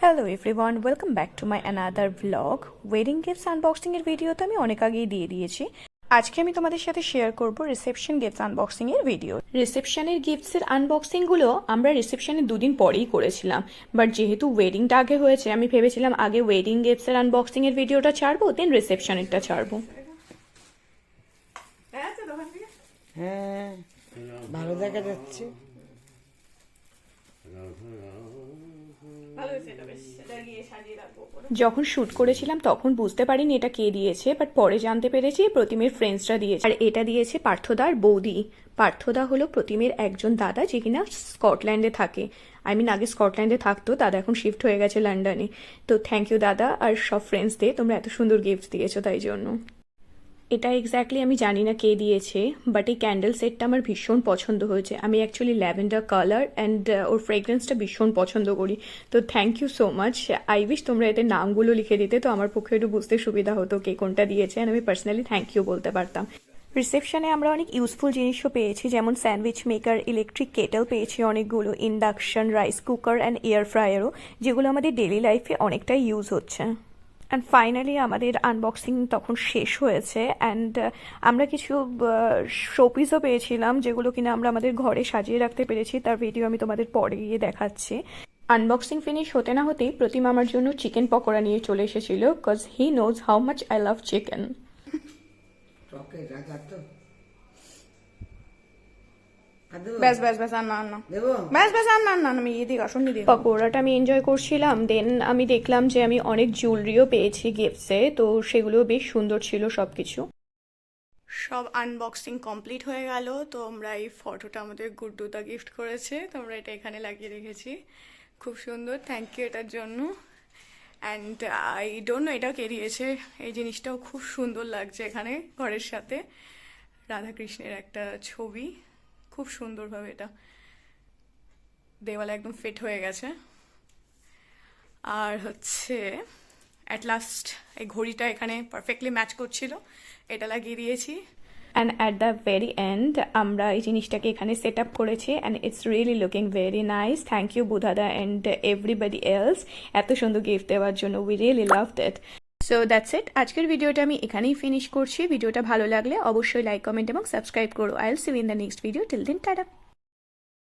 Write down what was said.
Hello everyone, welcome back to my another blog. Wedding gifts unboxing এর video তো আমি অনেক আগেই দিয়ে দিয়েছি। আজকে আমি তোমাদের সাথে শেয়ার করব রিসেপশন গিফটস আনবক্সিং এর ভিডিও। রিসেপশনের গিফটস এর আনবক্সিং গুলো আমরা রিসেপশনের দুদিন পরেই করেছিলাম, বাট যেহেতু ওয়েডিংটা আগে হয়েছে আমি ভেবেছিলাম আগে ওয়েডিং গিফটস এর আনবক্সিং এর ভিডিওটা ছাড়বো, দেন রিসেপশনেরটা ছাড়বো। হ্যাঁ, ভালো দেখা যাচ্ছে। যখন শ্যুট করেছিলাম তখন বুঝতে পারিনি এটা কে দিয়েছে, বাট পরে জানতে পেরেছি প্রতিমের ফ্রেন্ডসরা দিয়েছে। আর এটা দিয়েছে পার্থদার বৌদি। পার্থদা হলো প্রতিমের একজন দাদা, যে কিনা স্কটল্যান্ডে থাকে। আগে স্কটল্যান্ডে থাকতো, দাদা এখন শিফট হয়ে গেছে লন্ডনে। তো থ্যাংক ইউ দাদা আর সব ফ্রেন্ডসদের, তোমরা এত সুন্দর গিফট দিয়েছো তাই জন্য। এটা এক্স্যাক্টলি আমি জানি না কে দিয়েছে, বাট এই ক্যান্ডেল সেটটা আমার ভীষণ পছন্দ হয়েছে। আমি অ্যাকচুয়ালি ল্যাভেন্ডার কালার অ্যান্ড ওর ফ্রেগ্রেন্সটা ভীষণ পছন্দ করি। তো thank you so much. I wish তোমরা এতে নামগুলো লিখে দিতে, তো আমার পক্ষে একটু বুঝতে সুবিধা হতো কে কোনটা দিয়েছে, আর আমি পার্সোনালি থ্যাংক ইউ বলতে পারতাম। রিসেপশনে আমরা অনেক ইউজফুল জিনিসও পেয়েছি, যেমন স্যান্ডউইচ মেকার, ইলেকট্রিক কেটেল পেয়েছি অনেকগুলো, induction, rice cooker and air ফ্রায়ারও, যেগুলো আমাদের ডেলি লাইফে অনেকটাই ইউজ হচ্ছে। অ্যান্ড ফাইনালি আমাদের আনবক্সিং তখন শেষ হয়েছে, অ্যান্ড আমরা কিছু শোপিসও পেয়েছিলাম, যেগুলো কিনা আমরা আমাদের ঘরে সাজিয়ে রাখতে পেরেছি। তার ভিডিও আমি তোমাদের পরে গিয়ে দেখাচ্ছি। আনবক্সিং ফিনিশ হতে না হতেই প্রতিমা আমার জন্য চিকেন পকোড়া নিয়ে চলে এসেছিল, because he knows how much I love chicken. পকোড়াটা আমি এনজয় করছিলাম, দেন আমি দেখলাম যে আমি অনেক জুয়েলারিও পেয়েছি গিফটসে, তো সেগুলো বেশ সুন্দর ছিল সবকিছু। সব আনবক্সিং কমপ্লিট হয়ে গেল। তো আমরা এই ফটোটা আমাদের গুড্ডুদা গিফট করেছে, তো আমরা এটা এখানে লাগিয়ে রেখেছি। খুব সুন্দর, থ্যাংক ইউ এটার জন্য। অ্যান্ড আই ডোন্ট নো এটা কে দিয়েছে, এই জিনিসটাও খুব সুন্দর লাগছে এখানে ঘরের সাথে। রাধাকৃষ্ণের একটা ছবি, খুব সুন্দরভাবে এটা দেওয়ালে একদম ফিট হয়ে গেছে। আর হচ্ছে অ্যাট লাস্ট এই ঘড়িটা এখানে পারফেক্টলি ম্যাচ করছিল, এটা লাগিয়ে দিয়েছি। And at the very end আমরা এই জিনিসটাকে এখানে সেট আপ করেছি, and it's really looking very nice. Thank you বুধাদা অ্যান্ড এভরিবডি এলস এত সুন্দর গিফট দেওয়ার জন্য। We really love that. So that's it, আজকের ভিডিওটা আমি এখানেই ফিনিশ করছি। ভিডিওটা ভালো লাগলে অবশ্যই লাইক, কমেন্ট এবং সাবস্ক্রাইব করো। I will see you in the next video. Till then tata.